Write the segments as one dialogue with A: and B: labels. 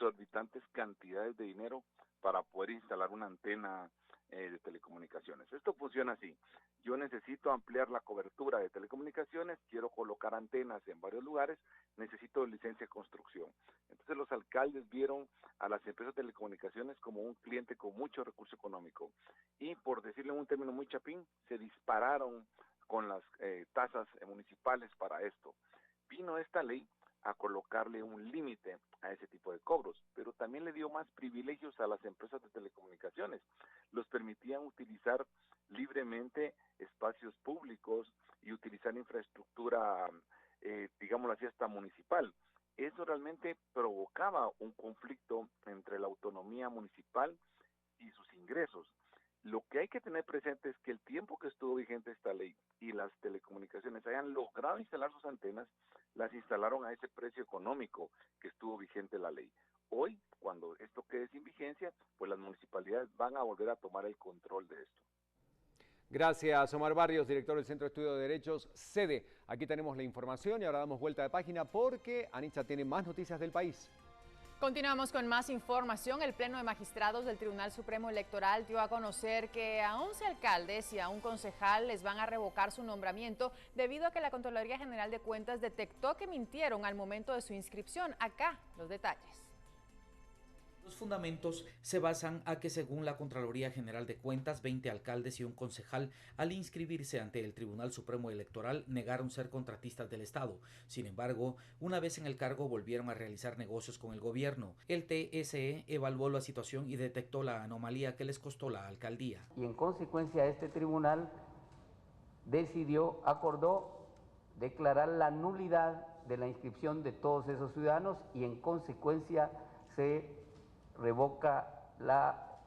A: exorbitantes cantidades de dinero para poder instalar una antena de telecomunicaciones. Esto funciona así. Yo necesito ampliar la cobertura de telecomunicaciones, quiero colocar antenas en varios lugares, necesito licencia de construcción. Entonces los alcaldes vieron a las empresas de telecomunicaciones como un cliente con mucho recurso económico y, por decirlo en un término muy chapín, se dispararon con las tasas municipales para esto. Vino esta ley a colocarle un límite a ese tipo de cobros, pero también le dio más privilegios a las empresas de telecomunicaciones. Los permitían utilizar libremente espacios públicos y utilizar infraestructura, digámoslo así, hasta municipal. Eso realmente provocaba un conflicto entre la autonomía municipal y sus ingresos. Lo que hay que tener presente es que el tiempo que estuvo vigente esta ley y las telecomunicaciones hayan logrado instalar sus antenas, las instalaron a ese precio económico que estuvo vigente la ley. Hoy, cuando esto quede sin vigencia, pues las municipalidades van a volver a tomar el control de esto.
B: Gracias, Omar Barrios, director del Centro de Estudio de Derechos, SEDE. Aquí tenemos la información y ahora damos vuelta de página porque Anitza tiene más noticias del país.
C: Continuamos con más información. El Pleno de Magistrados del Tribunal Supremo Electoral dio a conocer que a 11 alcaldes y a un concejal les van a revocar su nombramiento debido a que la Contraloría General de Cuentas detectó que mintieron al momento de su inscripción. Acá los detalles.
D: Los fundamentos se basan a que según la Contraloría General de Cuentas, 20 alcaldes y un concejal al inscribirse ante el Tribunal Supremo Electoral negaron ser contratistas del Estado. Sin embargo, una vez en el cargo volvieron a realizar negocios con el gobierno. El TSE evaluó la situación y detectó la anomalía que les costó la alcaldía.
E: Y en consecuencia este tribunal acordó declarar la nulidad de la inscripción de todos esos ciudadanos y en consecuencia se revoca la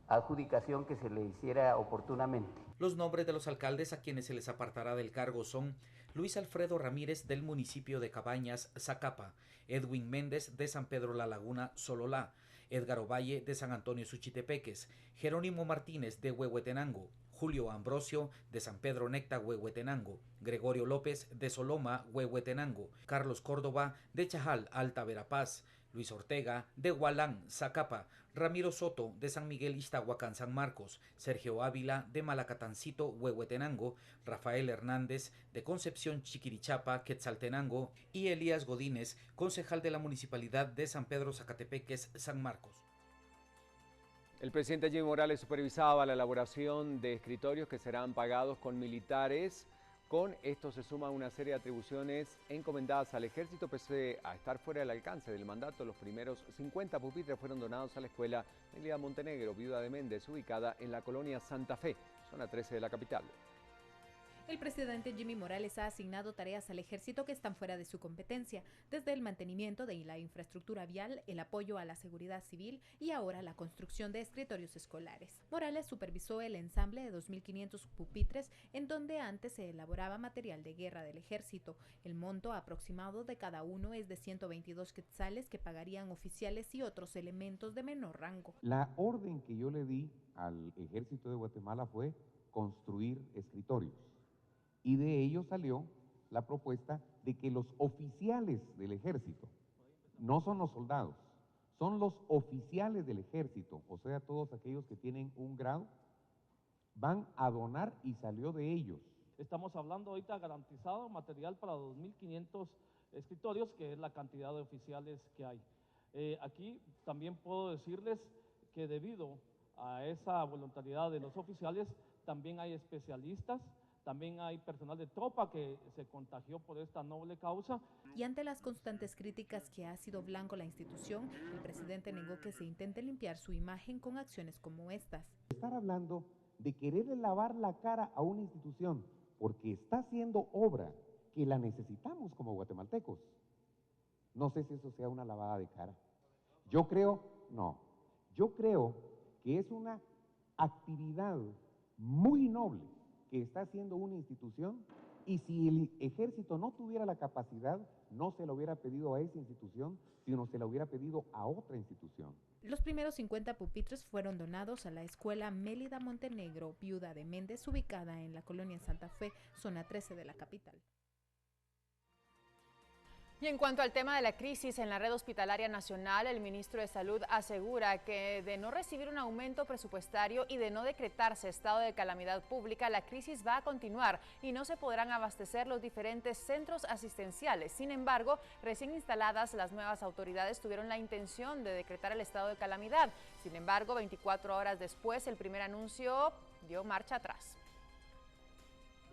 E: adjudicación que se le hiciera oportunamente.
D: Los nombres de los alcaldes a quienes se les apartará del cargo son Luis Alfredo Ramírez del municipio de Cabañas, Zacapa, Edwin Méndez de San Pedro La Laguna, Sololá, Edgar Ovalle de San Antonio Suchitepeques, Jerónimo Martínez de Huehuetenango, Julio Ambrosio de San Pedro Necta, Huehuetenango, Gregorio López de Soloma, Huehuetenango, Carlos Córdoba de Chajal, Alta Verapaz, Luis Ortega de Hualán, Zacapa, Ramiro Soto de San Miguel Iztahuacán, San Marcos, Sergio Ávila de Malacatancito, Huehuetenango, Rafael Hernández de Concepción Chiquirichapa, Quetzaltenango y Elías Godínez, concejal de la Municipalidad de San Pedro Zacatepeques, San Marcos.
B: El presidente Jimmy Morales supervisaba la elaboración de escritorios que serán pagados con militares. Con esto se suma una serie de atribuciones encomendadas al ejército. Pese a estar fuera del alcance del mandato, los primeros 50 pupitres fueron donados a la escuela Nelida Montenegro, viuda de Méndez, ubicada en la colonia Santa Fe, zona 13 de la capital.
F: El presidente Jimmy Morales ha asignado tareas al ejército que están fuera de su competencia, desde el mantenimiento de la infraestructura vial, el apoyo a la seguridad civil y ahora la construcción de escritorios escolares. Morales supervisó el ensamble de 2.500 pupitres en donde antes se elaboraba material de guerra del ejército. El monto aproximado de cada uno es de 122 quetzales que pagarían oficiales y otros elementos de menor rango.
G: La orden que yo le di al ejército de Guatemala fue construir escritorios. Y de ello salió la propuesta de que los oficiales del ejército, no son los soldados, son los oficiales del ejército, o sea, todos aquellos que tienen un grado, van a donar y salió de ellos.
H: Estamos hablando ahorita garantizado material para 2.500 escritorios, que es la cantidad de oficiales que hay. Aquí también puedo decirles que debido a esa voluntariedad de los oficiales, también hay especialistas. También hay personal de tropa que se contagió por esta noble causa.
F: Y ante las constantes críticas que ha sido blanco la institución, el presidente negó que se intente limpiar su imagen con acciones como estas.
G: Estar hablando de quererle lavar la cara a una institución porque está haciendo obra que la necesitamos como guatemaltecos. No sé si eso sea una lavada de cara. Yo creo que es una actividad muy noble que está haciendo una institución, y si el ejército no tuviera la capacidad, no se lo hubiera pedido a esa institución, sino se lo hubiera pedido a otra institución.
F: Los primeros 50 pupitres fueron donados a la escuela Nélida Montenegro, viuda de Méndez, ubicada en la colonia Santa Fe, zona 13 de la capital.
C: Y en cuanto al tema de la crisis en la red hospitalaria nacional, el ministro de Salud asegura que de no recibir un aumento presupuestario y de no decretarse estado de calamidad pública, la crisis va a continuar y no se podrán abastecer los diferentes centros asistenciales. Sin embargo, recién instaladas, las nuevas autoridades tuvieron la intención de decretar el estado de calamidad. Sin embargo, 24 horas después, el primer anuncio dio marcha atrás.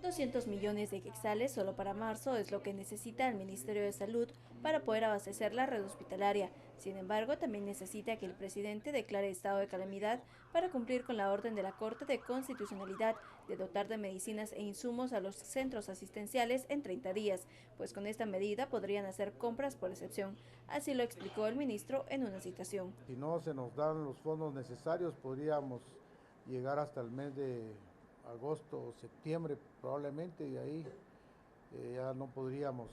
I: 200 millones de quetzales solo para marzo es lo que necesita el Ministerio de Salud para poder abastecer la red hospitalaria. Sin embargo, también necesita que el presidente declare estado de calamidad para cumplir con la orden de la Corte de Constitucionalidad de dotar de medicinas e insumos a los centros asistenciales en 30 días, pues con esta medida podrían hacer compras por excepción. Así lo explicó el ministro en una citación.
J: Si no se nos dan los fondos necesarios, podríamos llegar hasta el mes de agosto o septiembre probablemente, y ahí ya no podríamos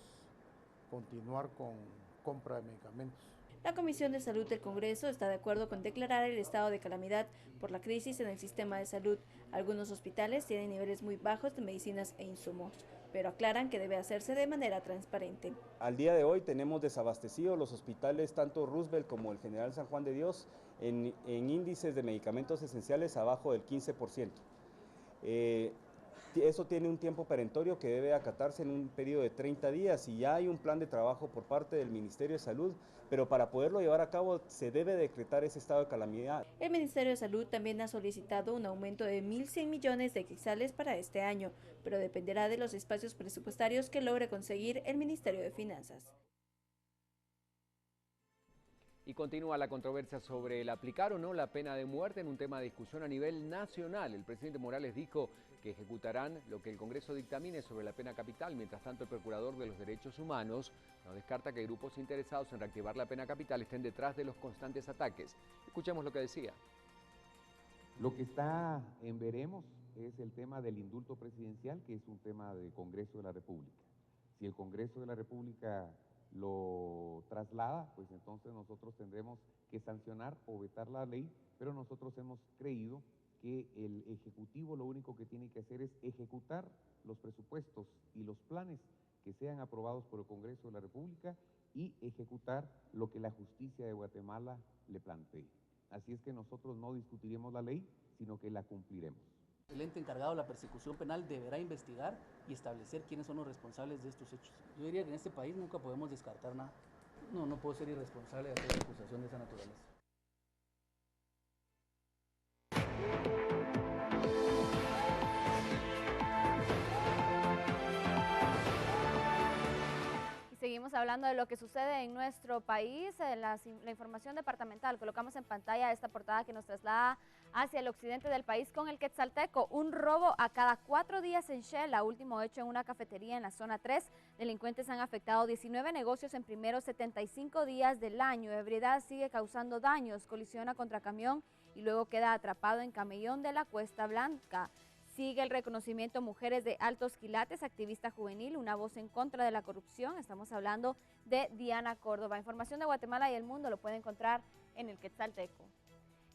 J: continuar con compra de medicamentos.
I: La Comisión de Salud del Congreso está de acuerdo con declarar el estado de calamidad por la crisis en el sistema de salud. Algunos hospitales tienen niveles muy bajos de medicinas e insumos, pero aclaran que debe hacerse de manera transparente.
K: Al día de hoy tenemos desabastecidos los hospitales, tanto Roosevelt como el General San Juan de Dios, en índices de medicamentos esenciales abajo del 15%. Eso tiene un tiempo perentorio que debe acatarse en un periodo de 30 días y ya hay un plan de trabajo por parte del Ministerio de Salud, pero para poderlo llevar a cabo se debe decretar ese estado de calamidad.
I: El Ministerio de Salud también ha solicitado un aumento de 1.100 millones de quetzales para este año, pero dependerá de los espacios presupuestarios que logre conseguir el Ministerio de Finanzas.
B: Y continúa la controversia sobre el aplicar o no la pena de muerte en un tema de discusión a nivel nacional. El presidente Morales dijo que ejecutarán lo que el Congreso dictamine sobre la pena capital. Mientras tanto, el Procurador de los Derechos Humanos no descarta que grupos interesados en reactivar la pena capital estén detrás de los constantes ataques. Escuchemos lo que decía.
G: Lo que está en veremos es el tema del indulto presidencial, que es un tema del Congreso de la República. Si el Congreso de la República lo traslada, pues entonces nosotros tendremos que sancionar o vetar la ley, pero nosotros hemos creído que el Ejecutivo lo único que tiene que hacer es ejecutar los presupuestos y los planes que sean aprobados por el Congreso de la República y ejecutar lo que la justicia de Guatemala le plantee. Así es que nosotros no discutiremos la ley, sino que la cumpliremos.
L: El ente encargado de la persecución penal deberá investigar y establecer quiénes son los responsables de estos hechos. Yo diría que en este país nunca podemos descartar nada. No puedo ser irresponsable de hacer una acusación de esa naturaleza.
M: Seguimos hablando de lo que sucede en nuestro país, la información departamental. Colocamos en pantalla esta portada que nos traslada hacia el occidente del país con el Quetzalteco. Un robo a cada 4 días en Xela, último hecho en una cafetería en la zona 3. Delincuentes han afectado 19 negocios en primeros 75 días del año. Ebriedad sigue causando daños, colisiona contra camión y luego queda atrapado en camellón de la Cuesta Blanca. Sigue el reconocimiento Mujeres de Altos Quilates, activista juvenil, una voz en contra de la corrupción. Estamos hablando de Diana Córdoba. Información de Guatemala y el mundo lo puede encontrar en el Quetzalteco.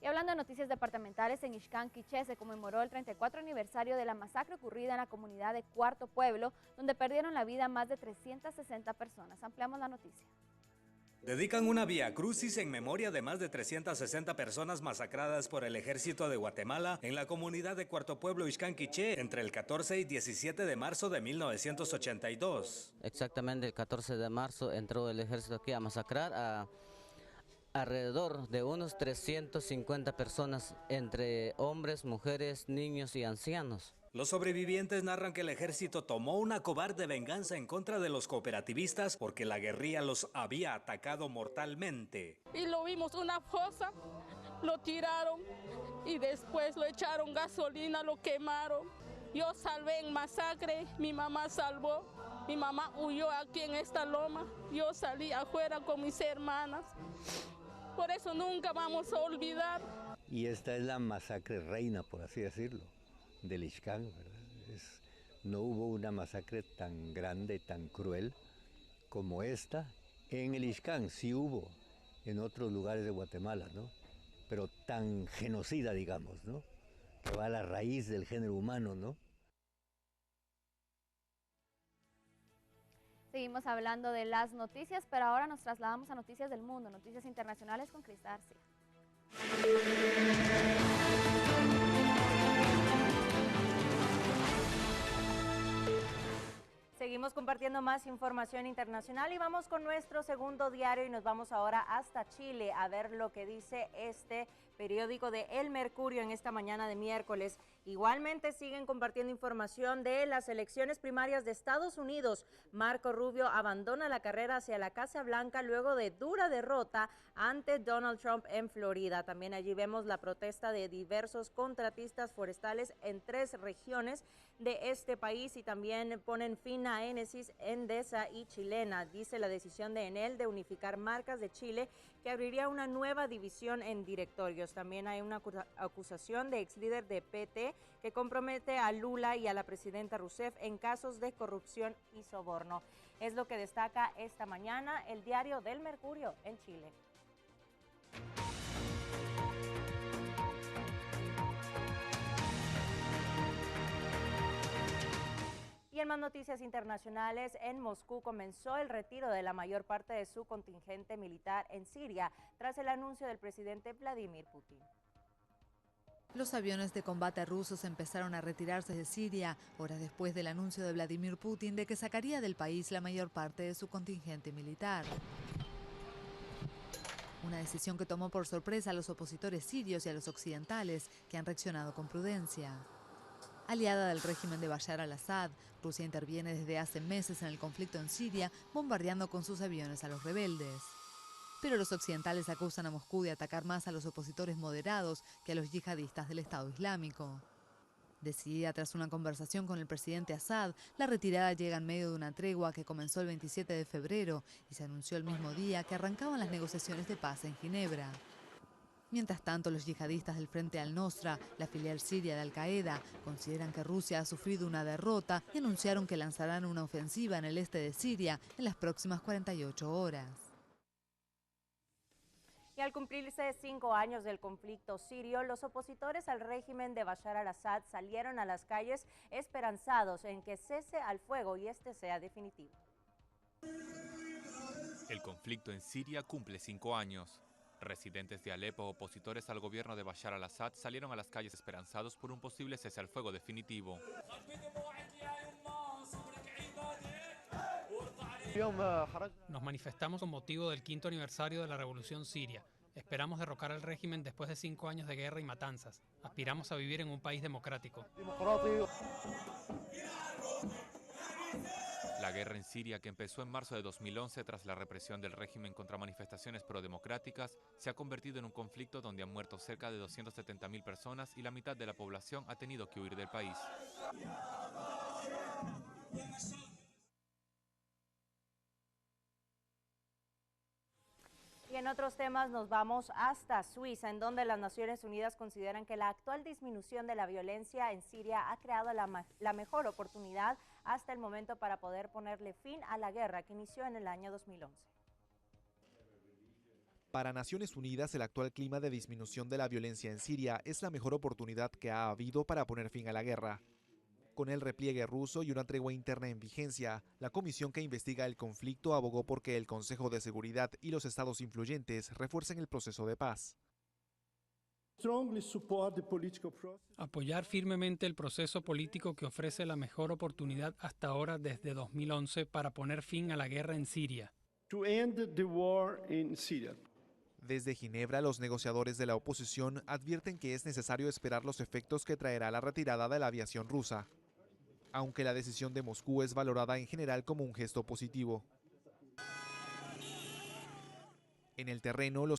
M: Y hablando de noticias departamentales, en Ixcán, Quiché se conmemoró el 34 aniversario de la masacre ocurrida en la comunidad de Cuarto Pueblo, donde perdieron la vida más de 360 personas. Ampliamos la noticia.
N: Dedican una vía crucis en memoria de más de 360 personas masacradas por el ejército de Guatemala en la comunidad de Cuarto Pueblo, Ixcán, Quiché, entre el 14 y 17 de marzo de 1982.
O: Exactamente el 14 de marzo entró el ejército aquí a masacrar a alrededor de unos 350 personas, entre hombres, mujeres, niños y ancianos.
N: Los sobrevivientes narran que el ejército tomó una cobarde venganza en contra de los cooperativistas porque la guerrilla los había atacado mortalmente.
P: Y lo vimos una fosa, lo tiraron y después lo echaron gasolina, lo quemaron. Yo salvé en masacre, mi mamá salvó, mi mamá huyó aquí en esta loma, yo salí afuera con mis hermanas. Por eso nunca vamos a olvidar.
Q: Y esta es la masacre reina, por así decirlo, del Ixcán, ¿verdad? No hubo una masacre tan grande, tan cruel como esta. En el Ixcán sí hubo, en otros lugares de Guatemala, ¿no? Pero tan genocida, digamos, ¿no? Que va a la raíz del género humano, ¿no?
M: Seguimos hablando de las noticias, pero ahora nos trasladamos a noticias del mundo, noticias internacionales con Cristal García.
R: Seguimos compartiendo más información internacional y vamos con nuestro segundo diario y nos vamos ahora hasta Chile a ver lo que dice este periódico de El Mercurio en esta mañana de miércoles. Igualmente siguen compartiendo información de las elecciones primarias de Estados Unidos. Marco Rubio abandona la carrera hacia la Casa Blanca luego de dura derrota ante Donald Trump en Florida. También allí vemos la protesta de diversos contratistas forestales en 3 regiones de este país y también ponen fin a Enesis, Endesa y Chilena. Dice la decisión de Enel de unificar marcas de Chile que abriría una nueva división en directorios. También hay una acusación de ex líder de PT que compromete a Lula y a la presidenta Rousseff en casos de corrupción y soborno. Es lo que destaca esta mañana el diario del Mercurio en Chile. Y en más noticias internacionales, en Moscú comenzó el retiro de la mayor parte de su contingente militar en Siria tras el anuncio del presidente Vladimir Putin.
S: Los aviones de combate rusos empezaron a retirarse de Siria horas después del anuncio de Vladimir Putin de que sacaría del país la mayor parte de su contingente militar. Una decisión que tomó por sorpresa a los opositores sirios y a los occidentales, que han reaccionado con prudencia. Aliada del régimen de Bashar al-Assad, Rusia interviene desde hace meses en el conflicto en Siria, bombardeando con sus aviones a los rebeldes. Pero los occidentales acusan a Moscú de atacar más a los opositores moderados que a los yihadistas del Estado Islámico. Decidida tras una conversación con el presidente Assad, la retirada llega en medio de una tregua que comenzó el 27 de febrero y se anunció el mismo día que arrancaban las negociaciones de paz en Ginebra. Mientras tanto, los yihadistas del Frente al-Nosra, la filial siria de Al-Qaeda, consideran que Rusia ha sufrido una derrota y anunciaron que lanzarán una ofensiva en el este de Siria en las próximas 48 horas.
R: Y al cumplirse 5 años del conflicto sirio, los opositores al régimen de Bashar al-Assad salieron a las calles esperanzados en que cese al fuego y este sea definitivo.
T: El conflicto en Siria cumple 5 años. Residentes de Alepo, opositores al gobierno de Bashar al-Assad, salieron a las calles esperanzados por un posible cese al fuego definitivo.
U: Nos manifestamos con motivo del 5º aniversario de la revolución siria. Esperamos derrocar al régimen después de 5 años de guerra y matanzas. Aspiramos a vivir en un país democrático.
T: La guerra en Siria, que empezó en marzo de 2011 tras la represión del régimen contra manifestaciones prodemocráticas, se ha convertido en un conflicto donde han muerto cerca de 270.000 personas y la mitad de la población ha tenido que huir del país.
R: Y en otros temas nos vamos hasta Suiza, en donde las Naciones Unidas consideran que la actual disminución de la violencia en Siria ha creado la mejor oportunidad hasta el momento para poder ponerle fin a la guerra que inició en el año 2011.
V: Para Naciones Unidas, el actual clima de disminución de la violencia en Siria es la mejor oportunidad que ha habido para poner fin a la guerra. Con el repliegue ruso y una tregua interna en vigencia, la comisión que investiga el conflicto abogó por que el Consejo de Seguridad y los estados influyentes refuercen el proceso de paz.
U: Apoyar firmemente el proceso político que ofrece la mejor oportunidad hasta ahora desde 2011 para poner fin a la guerra en Siria.
V: Desde Ginebra, los negociadores de la oposición advierten que es necesario esperar los efectos que traerá la retirada de la aviación rusa, aunque la decisión de Moscú es valorada en general como un gesto positivo. En el terreno, los